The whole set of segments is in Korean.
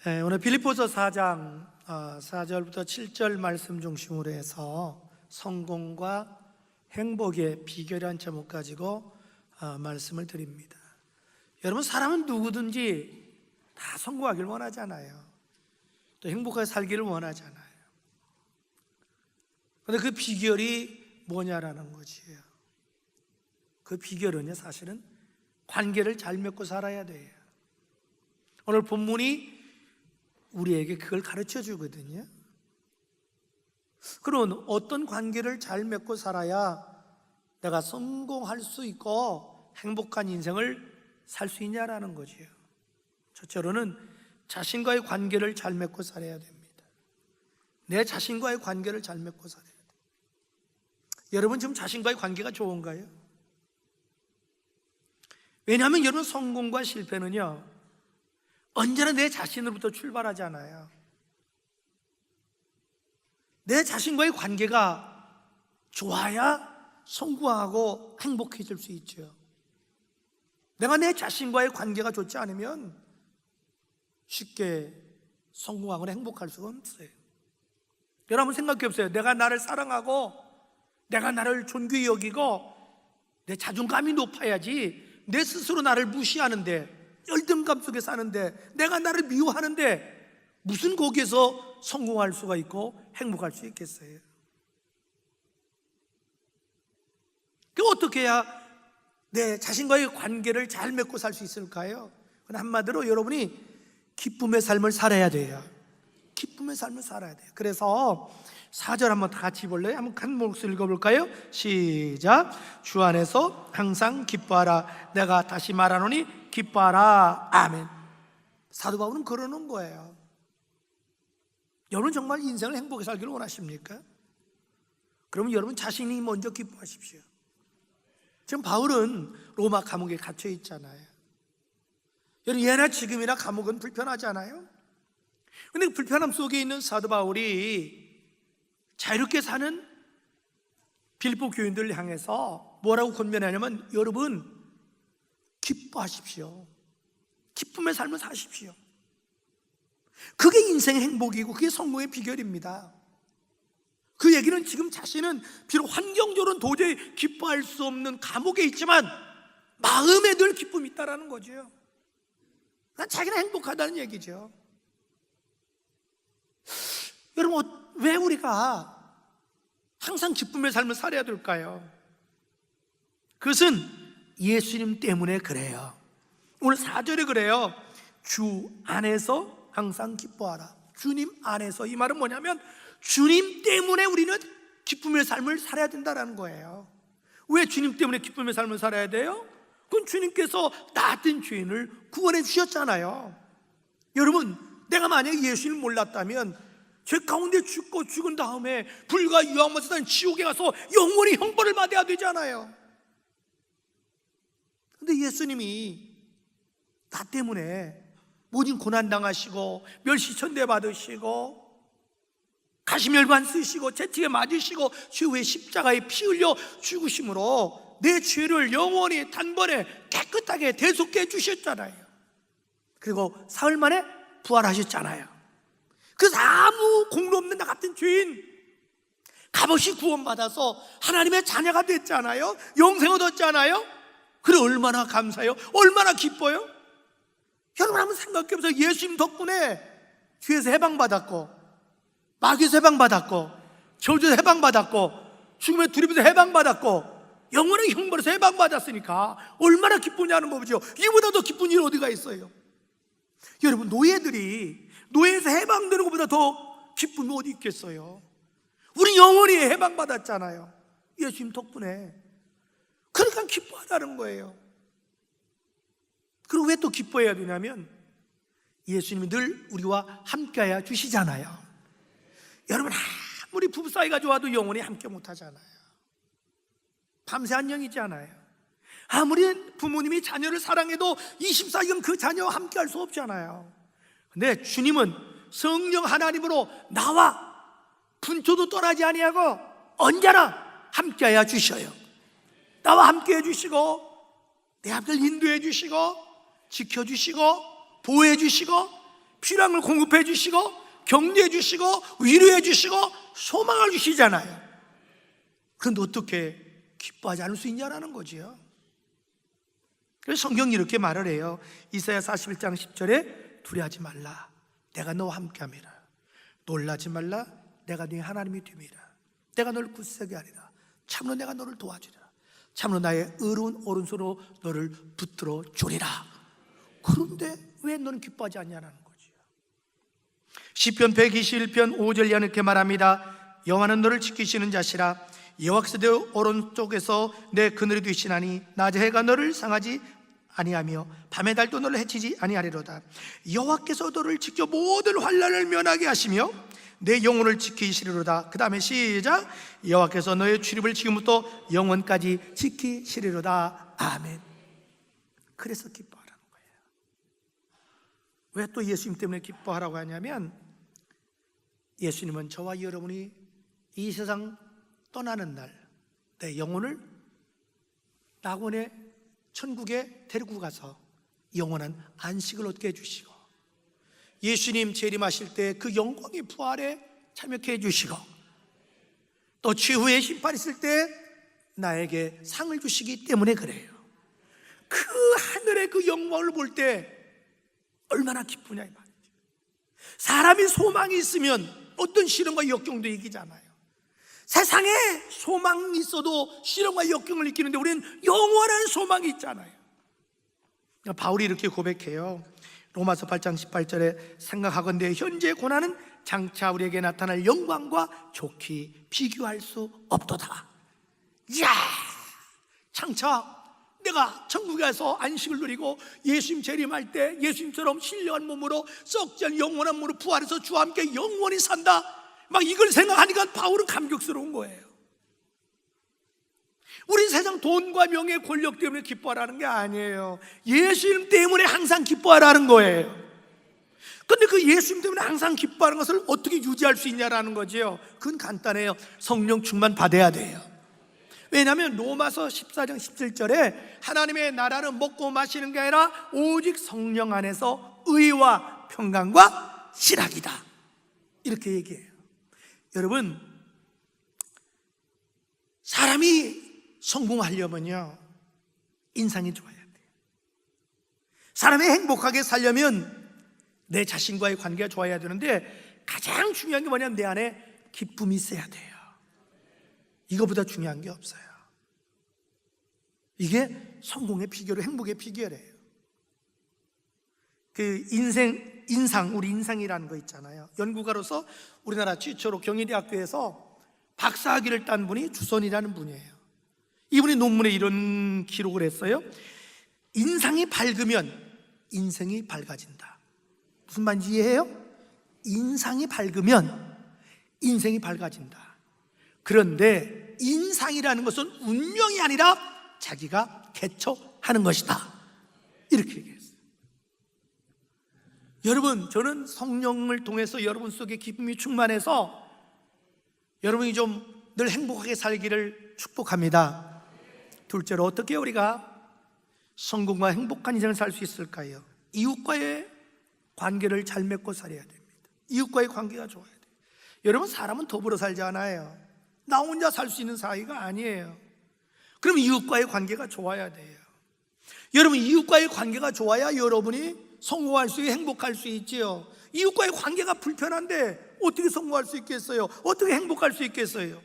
오늘 빌립보서 4장 4절부터 7절 말씀 중심으로 해서 성공과 행복의 비결이라는 제목 가지고 말씀을 드립니다. 여러분, 사람은 누구든지 다 성공하기를 원하잖아요. 또 행복하게 살기를 원하잖아요. 그런데 그 비결이 뭐냐라는 거지요. 그 비결은요, 사실은 관계를 잘 맺고 살아야 돼요. 오늘 본문이 우리에게 그걸 가르쳐 주거든요. 그럼 어떤 관계를 잘 맺고 살아야 내가 성공할 수 있고 행복한 인생을 살 수 있냐라는 거지요. 첫째로는 자신과의 관계를 잘 맺고 살아야 됩니다. 내 자신과의 관계를 잘 맺고 살아야 돼요. 여러분, 지금 자신과의 관계가 좋은가요? 왜냐하면 여러분, 성공과 실패는요, 언제나 내 자신으로부터 출발하잖아요. 내 자신과의 관계가 좋아야 성공하고 행복해질 수 있죠. 내가 내 자신과의 관계가 좋지 않으면 쉽게 성공하거나 행복할 수가 없어요. 여러분, 생각해 보세요. 내가 나를 사랑하고 내가 나를 존귀히 여기고 내 자존감이 높아야지, 내 스스로 나를 무시하는데, 열등감 속에 사는데, 내가 나를 미워하는데 무슨 거기에서 성공할 수가 있고 행복할 수 있겠어요? 그 어떻게 해야 내 자신과의 관계를 잘 맺고 살 수 있을까요? 한마디로 여러분이 기쁨의 삶을 살아야 돼요. 기쁨의 삶을 살아야 돼요. 그래서 4절 한번 다 같이 볼래요? 한번 한 목소리 읽어볼까요? 시작. 주 안에서 항상 기뻐하라. 내가 다시 말하노니 기뻐하라. 아멘. 사도 바울은 그러는 거예요. 여러분, 정말 인생을 행복하게 살기를 원하십니까? 그러면 여러분 자신이 먼저 기뻐하십시오. 지금 바울은 로마 감옥에 갇혀 있잖아요. 여러분, 예나 지금이나 감옥은 불편하지 않아요? 그런데 그 불편함 속에 있는 사도 바울이 자유롭게 사는 빌립보 교인들을 향해서 뭐라고 권면하냐면, 여러분 기뻐하십시오. 기쁨의 삶을 사십시오. 그게 인생의 행복이고 그게 성공의 비결입니다. 그 얘기는 지금 자신은 비록 환경적으로는 도저히 기뻐할 수 없는 감옥에 있지만 마음에 늘 기쁨이 있다는 거죠. 자기는 행복하다는 얘기죠. 여러분, 왜 우리가 항상 기쁨의 삶을 살아야 될까요? 그것은 예수님 때문에 그래요. 오늘 4절에 그래요. 주 안에서 항상 기뻐하라. 주님 안에서, 이 말은 뭐냐면 주님 때문에 우리는 기쁨의 삶을 살아야 된다는 거예요. 왜 주님 때문에 기쁨의 삶을 살아야 돼요? 그건 주님께서 나 같은 죄인을 구원해 주셨잖아요. 여러분, 내가 만약에 예수님을 몰랐다면 죄 가운데 죽고 죽은 다음에 불과 유황만 쓰던 지옥에 가서 영원히 형벌을 받아야 되잖아요. 근데 예수님이 나 때문에 모든 고난당하시고 멸시천대 받으시고 가시멸관 쓰시고 채찍에 맞으시고 주 외 십자가에 피 흘려 죽으심으로 내 죄를 영원히 단번에 깨끗하게 대속해 주셨잖아요. 그리고 사흘 만에 부활하셨잖아요. 그래서 아무 공로 없는 나 같은 죄인 값없이 구원받아서 하나님의 자녀가 됐잖아요. 영생 얻었잖아요. 그래, 얼마나 감사해요. 얼마나 기뻐요. 여러분, 한번 생각해보세요. 예수님 덕분에 죄에서 해방받았고, 마귀에서 해방받았고, 저주에서 해방받았고, 죽음의 두려움에서 해방받았고, 영원한 형벌에서 해방받았으니까 얼마나 기쁘냐는 거죠. 이보다 더 기쁜 일 어디가 있어요? 여러분, 노예들이 노예에서 해방되는 것보다 더 기쁨이 어디 있겠어요? 우리 영원히 해방받았잖아요. 예수님 덕분에. 그러니까 기뻐하라는 거예요. 그리고 왜 또 기뻐해야 되냐면 예수님이 늘 우리와 함께하여 주시잖아요. 여러분, 아무리 부부 사이가 좋아도 영원히 함께 못하잖아요. 밤새 안녕이잖아요. 아무리 부모님이 자녀를 사랑해도 24시간 그 자녀와 함께할 수 없잖아요. 근데 주님은 성령 하나님으로 나와 분초도 떠나지 아니하고 언제나 함께하여 주셔요. 나와 함께해 주시고 내 앞을 인도해 주시고 지켜주시고 보호해 주시고 필요한 걸 공급해 주시고, 격려해 주시고, 위로해 주시고, 소망을 주시잖아요. 그런데 어떻게 기뻐하지 않을 수 있냐라는 거지요. 그래서 성경이 이렇게 말을 해요. 이사야 41장 10절에 두려워하지 말라, 내가 너와 함께함이라. 놀라지 말라, 내가 네 하나님이 됨이라. 내가 너를 굳세게 하리라. 참으로 내가 너를 도와주리라. 참으로 나의 의로운 오른손으로 너를 붙들어 주리라. 그런데 왜 너는 기뻐하지 않냐는 거지요. 시편 121편 5절 이렇게 말합니다. 여호와는 너를 지키시는 자시라. 여호와께서 내 오른쪽에서 내 그늘이 되시나니 낮에 해가 너를 상하지 아니하며 밤의 달도 너를 해치지 아니하리로다. 여호와께서 너를 지켜 모든 환난을 면하게 하시며 내 영혼을 지키시리로다. 그 다음에 시작. 여호와께서 너의 출입을 지금부터 영원까지 지키시리로다. 아멘. 그래서 기뻐하라는 거예요. 왜 또 예수님 때문에 기뻐하라고 하냐면, 예수님은 저와 여러분이 이 세상 떠나는 날 내 영혼을 낙원의 천국에 데리고 가서 영원한 안식을 얻게 해주시고, 예수님 재림하실 때 그 영광의 부활에 참여케 해주시고, 또 최후의 심판 있을 때 나에게 상을 주시기 때문에 그래요. 그 하늘의 그 영광을 볼 때 얼마나 기쁘냐 이 말이죠. 사람이 소망이 있으면 어떤 시련과 역경도 이기잖아요. 세상에 소망이 있어도 시련과 역경을 이기는데 우리는 영원한 소망이 있잖아요. 바울이 이렇게 고백해요. 로마서 8장 18절에 생각하건대 현재 고난은 장차 우리에게 나타날 영광과 좋게 비교할 수 없도다. 이야, 장차 내가 천국에서 안식을 누리고 예수님 재림할 때 예수님처럼 신령한 몸으로 썩지 않은 영원한 몸으로 부활해서 주와 함께 영원히 산다, 막 이걸 생각하니까 바울은 감격스러운 거예요. 우리 세상 돈과 명예, 권력 때문에 기뻐하라는 게 아니에요. 예수님 때문에 항상 기뻐하라는 거예요. 근데 그 예수님 때문에 항상 기뻐하는 것을 어떻게 유지할 수 있냐라는 거죠. 그건 간단해요. 성령 충만 받아야 돼요. 왜냐하면 로마서 14장 17절에 하나님의 나라는 먹고 마시는 게 아니라 오직 성령 안에서 의와 평강과 실학이다, 이렇게 얘기해요. 여러분, 사람이 성공하려면요, 인상이 좋아야 돼요. 사람이 행복하게 살려면 내 자신과의 관계가 좋아야 되는데, 가장 중요한 게 뭐냐면 내 안에 기쁨이 있어야 돼요. 이거보다 중요한 게 없어요. 이게 성공의 비결이에요. 행복의 비결이에요. 그 인상, 우리 인상이라는 거 있잖아요. 연구가로서 우리나라 최초로 경희대학교에서 박사학위를 딴 분이 주선이라는 분이에요. 이분이 논문에 이런 기록을 했어요. 인상이 밝으면 인생이 밝아진다. 무슨 말인지 이해해요? 인상이 밝으면 인생이 밝아진다. 그런데 인상이라는 것은 운명이 아니라 자기가 개척하는 것이다, 이렇게 얘기했어요. 여러분, 저는 성령을 통해서 여러분 속에 기쁨이 충만해서 여러분이 좀 늘 행복하게 살기를 축복합니다. 둘째로, 어떻게 우리가 성공과 행복한 인생을 살 수 있을까요? 이웃과의 관계를 잘 맺고 살아야 됩니다. 이웃과의 관계가 좋아야 돼요. 여러분, 사람은 더불어 살지 않아요. 나 혼자 살 수 있는 사이가 아니에요. 그럼 이웃과의 관계가 좋아야 돼요. 여러분, 이웃과의 관계가 좋아야 여러분이 성공할 수 있고 행복할 수 있지요. 이웃과의 관계가 불편한데 어떻게 성공할 수 있겠어요? 어떻게 행복할 수 있겠어요?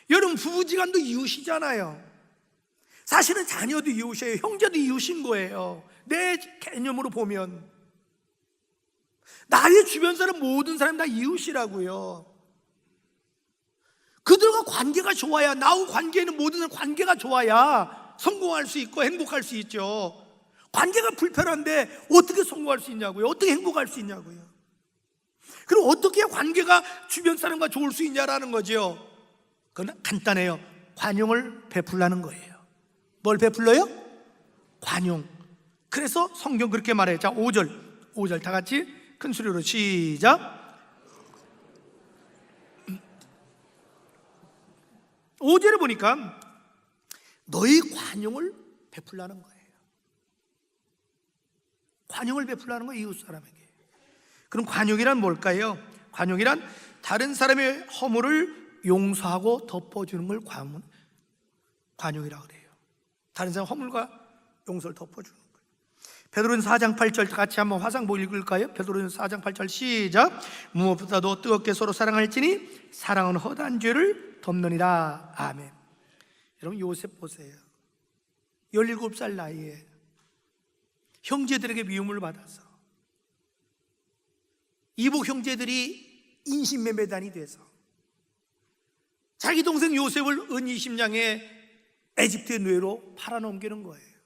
여러분, 부부지간도 이웃이잖아요. 사실은 자녀도 이웃이에요. 형제도 이웃인 거예요. 내 개념으로 보면 나의 주변 사람, 모든 사람 다 이웃이라고요. 그들과 관계가 좋아야, 나하고 관계 있는 모든 사람 관계가 좋아야 성공할 수 있고 행복할 수 있죠. 관계가 불편한데 어떻게 성공할 수 있냐고요? 어떻게 행복할 수 있냐고요? 그럼 어떻게 관계가 주변 사람과 좋을 수 있냐라는 거죠. 그건 간단해요. 관용을 베풀라는 거예요. 뭘 베풀러요? 관용. 그래서 성경 그렇게 말해요. 자, 5절 다 같이 큰 소리로 시작. 5절에 보니까 너희 관용을 베풀라는 거예요. 관용을 베풀라는 거예요, 이웃 사람에게. 그럼 관용이란 뭘까요? 관용이란 다른 사람의 허물을 용서하고 덮어주는 걸 관용이라고 그래요. 다른 사람 허물과 용서를 덮어주는 거예요. 베드로전서 4장 8절 같이 한번 화상보 읽을까요? 베드로전서 4장 8절 시작. 무엇보다도 뜨겁게 서로 사랑할지니 사랑은 허다한 죄를 덮느니라. 아멘. 여러분, 요셉 보세요. 17살 나이에 형제들에게 미움을 받아서 이복 형제들이 인신매매단이 돼서 자기 동생 요셉을 은 20냥에 에집트의 노예로 팔아넘기는 거예요.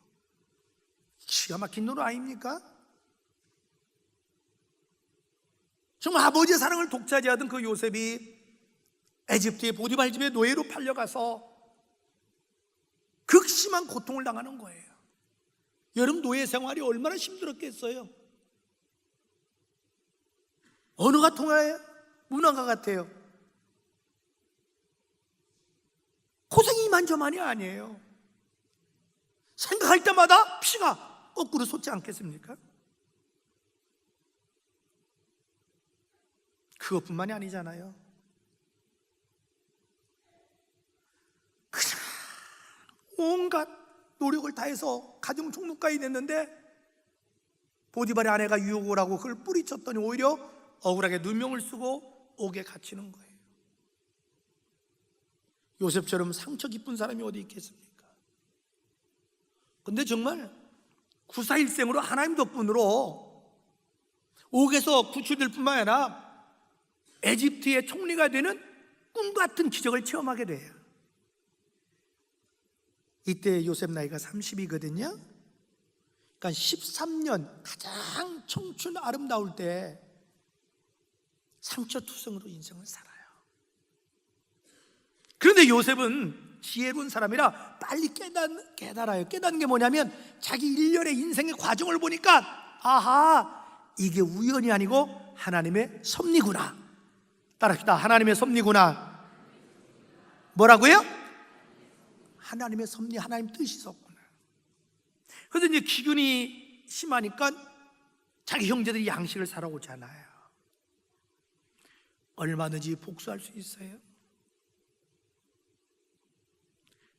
기가 막힌 노릇 아닙니까? 정말 아버지의 사랑을 독차지하던 그 요셉이 에집트의 보디발 집의 노예로 팔려가서 극심한 고통을 당하는 거예요. 여러분, 노예 생활이 얼마나 힘들었겠어요? 언어가 통하여 문화가 같아요. 고생이 이만저만이 아니에요. 생각할 때마다 피가 거꾸로 솟지 않겠습니까? 그것뿐만이 아니잖아요. 그냥 온갖 노력을 다해서 가정 총무까지 됐는데 보디발의 아내가 유혹을 하고 그걸 뿌리쳤더니 오히려 억울하게 누명을 쓰고 옥에 갇히는 거예요. 요셉처럼 상처 깊은 사람이 어디 있겠습니까? 근데 정말 구사일생으로 하나님 덕분으로 옥에서 구출될 뿐만 아니라 에집트의 총리가 되는 꿈같은 기적을 체험하게 돼요. 이때 요셉 나이가 30이거든요. 그러니까 13년 가장 청춘 아름다울 때 상처투성으로 인생을 살아요. 그런데 요셉은 지혜로운 사람이라 빨리 깨달아요. 깨닫는 게 뭐냐면 자기 일련의 인생의 과정을 보니까 아하, 이게 우연이 아니고 하나님의 섭리구나. 따라합시다. 하나님의 섭리구나. 뭐라고요? 하나님의 섭리, 하나님 뜻이 있었구나. 그래서 이제 기근이 심하니까 자기 형제들이 양식을 사러 오잖아요. 얼마든지 복수할 수 있어요.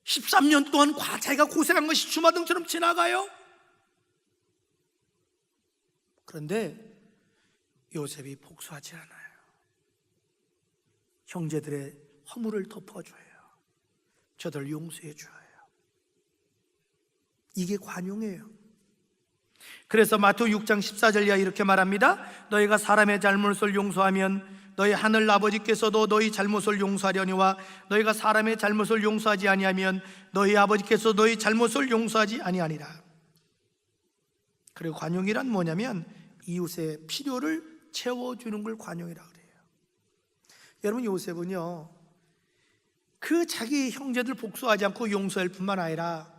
13년 동안 자기가 고생한 것이 주마등처럼 지나가요. 그런데 요셉이 복수하지 않아요. 형제들의 허물을 덮어줘요. 저들 용서해 줘요. 이게 관용이에요. 그래서 마태복음 6장 14절 이하 이렇게 말합니다. 너희가 사람의 잘못을 용서하면 너희 하늘 아버지께서도 너희 잘못을 용서하려니와 너희가 사람의 잘못을 용서하지 아니하면 너희 아버지께서 너희 잘못을 용서하지 아니하니라. 그리고 관용이란 뭐냐면 이웃의 필요를 채워주는 걸 관용이라고 그래요. 여러분, 요셉은요 그 자기 형제들 복수하지 않고 용서할 뿐만 아니라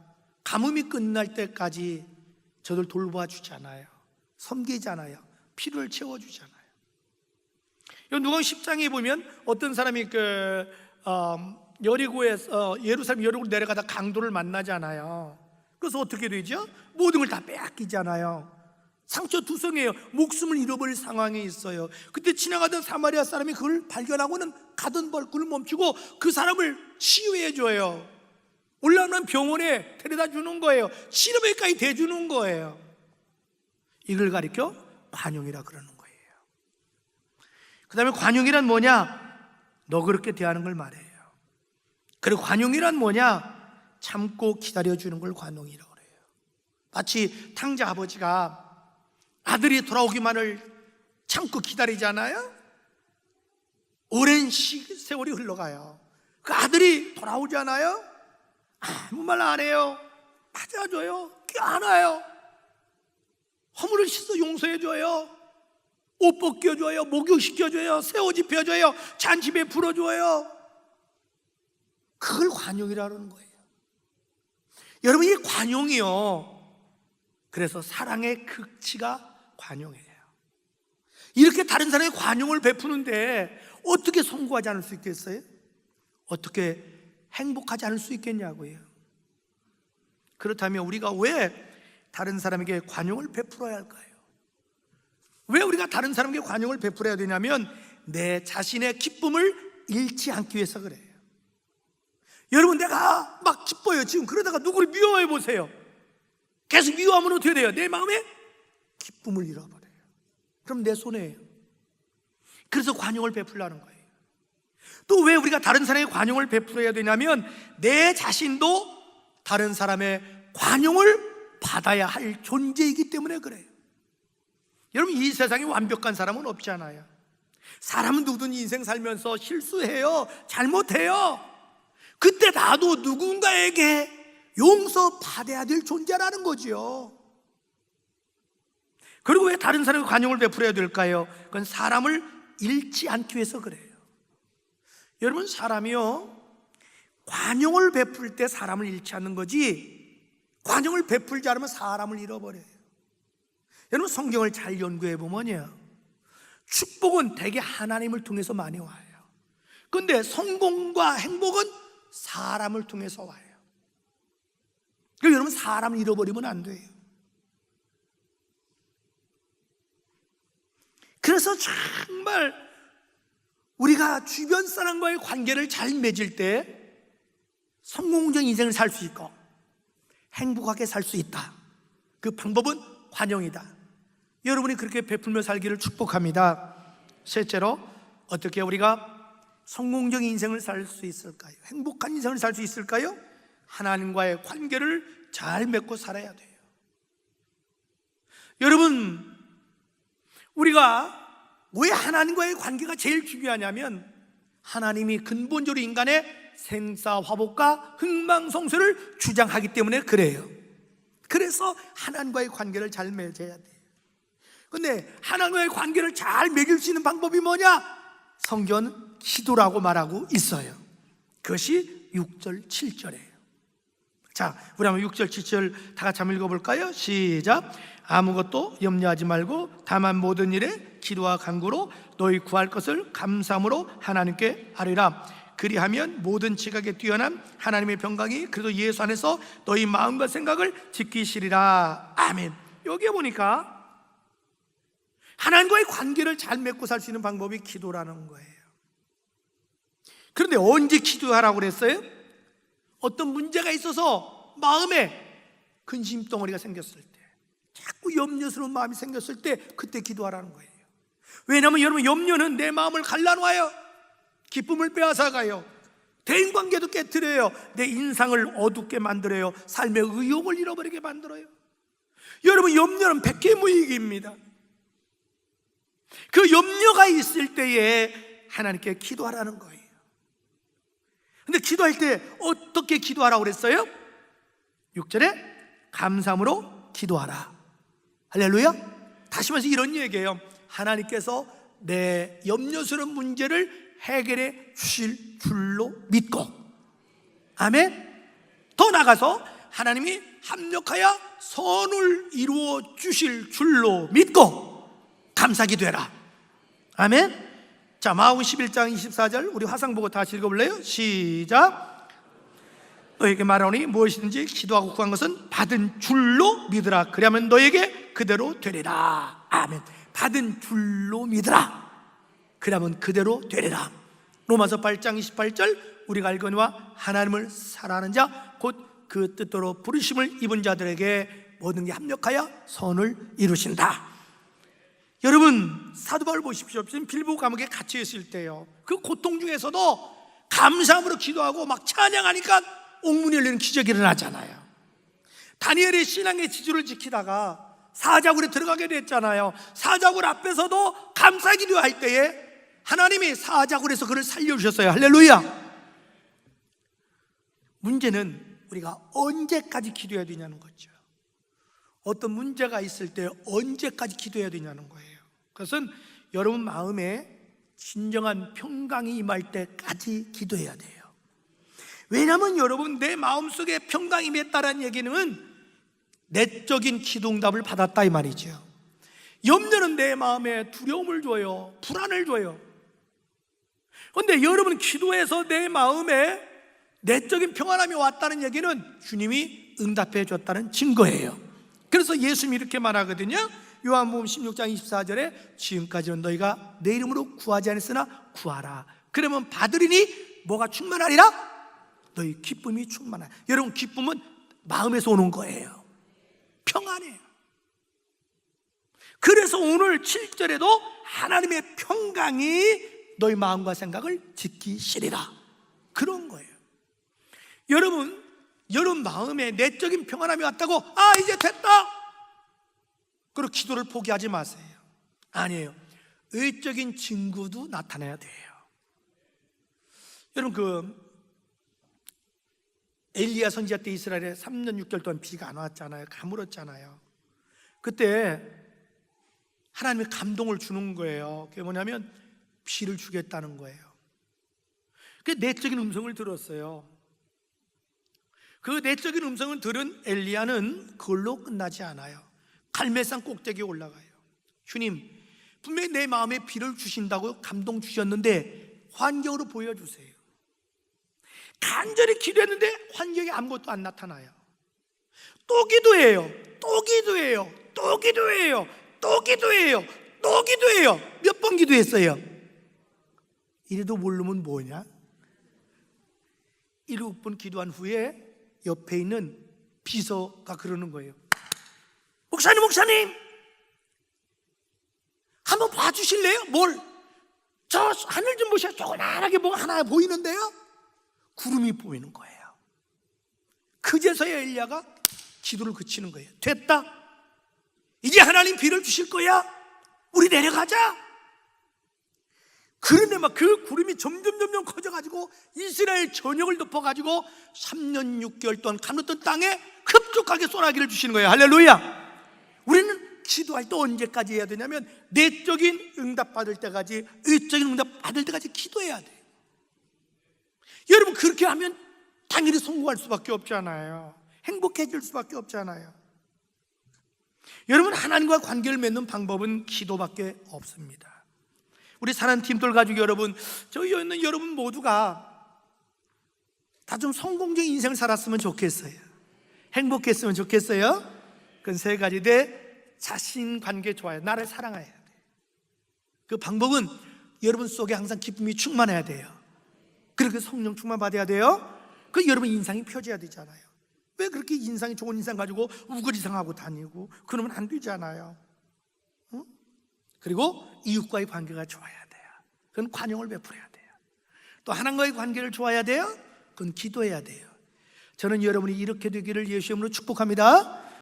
가뭄이 끝날 때까지 저들 돌봐주잖아요. 섬기잖아요. 필요를 채워주잖아요. 누가복음 10장에 보면 어떤 사람이 여리고에서 예루살렘 여리고로 내려가다 강도를 만나잖아요. 그래서 어떻게 되죠? 모든 걸 다 빼앗기잖아요. 상처투성이에요. 목숨을 잃어버릴 상황에 있어요. 그때 지나가던 사마리아 사람이 그걸 발견하고는 가던 발길을 멈추고 그 사람을 치유해 줘요. 올라오면 병원에 데려다 주는 거예요. 치료비까지 대주는 거예요. 이걸 가리켜 관용이라 그러는 거예요. 그 다음에 관용이란 뭐냐? 너그럽게 대하는 걸 말해요. 그리고 관용이란 뭐냐? 참고 기다려주는 걸 관용이라고 그래요. 마치 탕자 아버지가 아들이 돌아오기만을 참고 기다리잖아요. 오랜 세월이 흘러가요. 그 아들이 돌아오잖아요. 아무 말 안 해요. 맞아줘요. 껴안아요. 허물을 씻어 용서해줘요. 옷 벗겨줘요. 목욕시켜줘요. 새 옷 입혀줘요. 잔치배 풀어줘요. 그걸 관용이라는 거예요. 여러분, 이 관용이요, 그래서 사랑의 극치가 관용이에요. 이렇게 다른 사람의 관용을 베푸는데 어떻게 성공하지 않을 수 있겠어요? 어떻게 행복하지 않을 수 있겠냐고요. 그렇다면 우리가 왜 다른 사람에게 관용을 베풀어야 할까요? 왜 우리가 다른 사람에게 관용을 베풀어야 되냐면 내 자신의 기쁨을 잃지 않기 위해서 그래요. 여러분, 내가 막 기뻐요 지금. 그러다가 누구를 미워해 보세요. 계속 미워하면 어떻게 돼요? 내 마음에 기쁨을 잃어버려요. 그럼 내 손해예요. 그래서 관용을 베풀라는 거예요. 또 왜 우리가 다른 사람에게 관용을 베풀어야 되냐면 내 자신도 다른 사람의 관용을 받아야 할 존재이기 때문에 그래요. 여러분, 이 세상에 완벽한 사람은 없잖아요. 사람은 누구든 인생 살면서 실수해요, 잘못해요. 그때 나도 누군가에게 용서받아야 될 존재라는 거죠. 그리고 왜 다른 사람에게 관용을 베풀어야 될까요? 그건 사람을 잃지 않기 위해서 그래요. 여러분, 사람이요, 관용을 베풀 때 사람을 잃지 않는 거지 관용을 베풀지 않으면 사람을 잃어버려요. 여러분, 성경을 잘 연구해 보면요, 축복은 대개 하나님을 통해서 많이 와요. 그런데 성공과 행복은 사람을 통해서 와요. 그러니까 여러분, 사람을 잃어버리면 안 돼요. 그래서 정말 우리가 주변 사람과의 관계를 잘 맺을 때 성공적인 인생을 살 수 있고 행복하게 살 수 있다. 그 방법은 관용이다. 여러분이 그렇게 베풀며 살기를 축복합니다. 셋째로, 어떻게 우리가 성공적인 인생을 살 수 있을까요? 행복한 인생을 살 수 있을까요? 하나님과의 관계를 잘 맺고 살아야 돼요. 여러분, 우리가 왜 하나님과의 관계가 제일 중요하냐면 하나님이 근본적으로 인간의 생사화복과 흥망성쇠를 주장하기 때문에 그래요. 그래서 하나님과의 관계를 잘 맺어야 돼요. 근데 하나님과의 관계를 잘 맺을 수 있는 방법이 뭐냐? 성경은 기도라고 말하고 있어요. 그것이 6절 7절이에요 자, 우리 한번 6절 7절 다 같이 한번 읽어볼까요? 시작. 아무것도 염려하지 말고 다만 모든 일에 기도와 간구로 너희 구할 것을 감사함으로 하나님께 아뢰라. 그리하면 모든 지각에 뛰어난 하나님의 평강이 그리스도 예수 안에서 너희 마음과 생각을 지키시리라. 아멘. 여기에 보니까 하나님과의 관계를 잘 맺고 살 수 있는 방법이 기도라는 거예요. 그런데 언제 기도하라고 그랬어요? 어떤 문제가 있어서 마음에 근심덩어리가 생겼을 때, 자꾸 염려스러운 마음이 생겼을 때, 그때 기도하라는 거예요. 왜냐하면 여러분, 염려는 내 마음을 갈라놓아요. 기쁨을 빼앗아가요. 대인관계도 깨트려요. 내 인상을 어둡게 만들어요. 삶의 의욕을 잃어버리게 만들어요. 여러분, 염려는 백해무익입니다. 그 염려가 있을 때에 하나님께 기도하라는 거예요. 근데 기도할 때 어떻게 기도하라고 그랬어요? 6절에 감사함으로 기도하라. 할렐루야. 다시 말해서 이런 얘기예요. 하나님께서 내 염려스러운 문제를 해결해 주실 줄로 믿고, 아멘. 더 나가서 하나님이 합력하여 선을 이루어 주실 줄로 믿고 감사기도해라. 아멘. 자, 마가복음 11장 24절 우리 화상 보고 다시 읽어볼래요? 시작. 너에게 말하오니 무엇이든지 기도하고 구한 것은 받은 줄로 믿으라. 그러면 너에게 그대로 되리라. 아멘. 받은 줄로 믿으라. 그러면 그대로 되리라. 로마서 8장 28절 우리가 알거니와 하나님을 사랑하는 자 곧 그 뜻대로 부르심을 입은 자들에게 모든 게 합력하여 선을 이루신다. 여러분, 사도 바울 보십시오. 지금 빌보 감옥에 갇혀 있을 때요, 그 고통 중에서도 감사함으로 기도하고 막 찬양하니까 옥문이 열리는 기적이 일어나잖아요. 다니엘의 신앙의 지주를 지키다가 사자굴에 들어가게 됐잖아요. 사자굴 앞에서도 감사 기도할 때에 하나님이 사자굴에서 그를 살려주셨어요. 할렐루야. 문제는 우리가 언제까지 기도해야 되냐는 거죠. 어떤 문제가 있을 때 언제까지 기도해야 되냐는 거예요. 그것은 여러분 마음에 진정한 평강이 임할 때까지 기도해야 돼요. 왜냐하면 여러분, 내 마음속에 평강이 임했다는 얘기는 내적인 기도응답을 받았다 이 말이죠. 염려는 내 마음에 두려움을 줘요, 불안을 줘요. 그런데 여러분, 기도해서 내 마음에 내적인 평안함이 왔다는 얘기는 주님이 응답해 줬다는 증거예요. 그래서 예수님이 이렇게 말하거든요. 요한복음 16장 24절에 지금까지는 너희가 내 이름으로 구하지 않았으나 구하라. 그러면 받으리니 뭐가 충만하리라? 너희 기쁨이 충만하라. 여러분, 기쁨은 마음에서 오는 거예요. 평안이에요. 그래서 오늘 7절에도 하나님의 평강이 너희 마음과 생각을 지키시리라, 그런 거예요. 여러분 마음에 내적인 평안함이 왔다고 이제 됐다, 그리고 기도를 포기하지 마세요. 아니에요. 의적인 증거도 나타나야 돼요. 여러분, 엘리야 선지자 때 이스라엘에 3년 6개월 동안 비가 안 왔잖아요. 가물었잖아요. 그때 하나님이 감동을 주는 거예요. 그게 뭐냐면 비를 주겠다는 거예요. 그 내적인 음성을 들었어요. 그 내적인 음성을 들은 엘리야는 그걸로 끝나지 않아요. 갈멜산 꼭대기에 올라가요. 주님, 분명히 내 마음에 비를 주신다고 감동 주셨는데 환경으로 보여주세요. 간절히 기도했는데 환경에 아무것도 안 나타나요. 또 기도해요. 또 기도해요. 또 기도해요. 또 기도해요. 또 기도해요. 몇 번 기도했어요? 이래도 모르면 뭐냐? 7번 기도한 후에 옆에 있는 비서가 그러는 거예요. 목사님 한번 봐주실래요? 뭘? 저 하늘 좀 보셔. 조그만하게 뭐가 하나 보이는데요? 구름이 보이는 거예요. 그제서야 엘리야가 기도를 그치는 거예요. 됐다, 이제 하나님 비를 주실 거야, 우리 내려가자. 그런데 막 그 구름이 점점 커져가지고 이스라엘 전역을 덮어가지고 3년 6개월 동안 가물었던 땅에 흡족하게 소나기를 주시는 거예요. 할렐루야. 우리는 기도할 때 언제까지 해야 되냐면 내적인 응답 받을 때까지, 의적인 응답 받을 때까지 기도해야 돼요. 여러분, 그렇게 하면 당연히 성공할 수밖에 없잖아요. 행복해질 수밖에 없잖아요. 여러분, 하나님과 관계를 맺는 방법은 기도밖에 없습니다. 우리 사랑하는 팀들 가지고 여러분, 저기 있는 여러분 모두가 다 좀 성공적인 인생을 살았으면 좋겠어요. 행복했으면 좋겠어요. 그건 3가지. 내 자신 관계 좋아요. 나를 사랑해야 돼. 그 방법은 여러분 속에 항상 기쁨이 충만해야 돼요. 그리고 성령 충만 받아야 돼요. 그 여러분 인상이 펴져야 되잖아요. 왜 그렇게 인상이 좋은 인상 가지고 우거지상하고 다니고 그러면 안 되잖아요. 응? 그리고 이웃과의 관계가 좋아야 돼요. 그건 관용을 베풀어야 돼요. 또 하나님과의 관계를 좋아야 돼요. 그건 기도해야 돼요. 저는 여러분이 이렇게 되기를 예수 이름으로 축복합니다.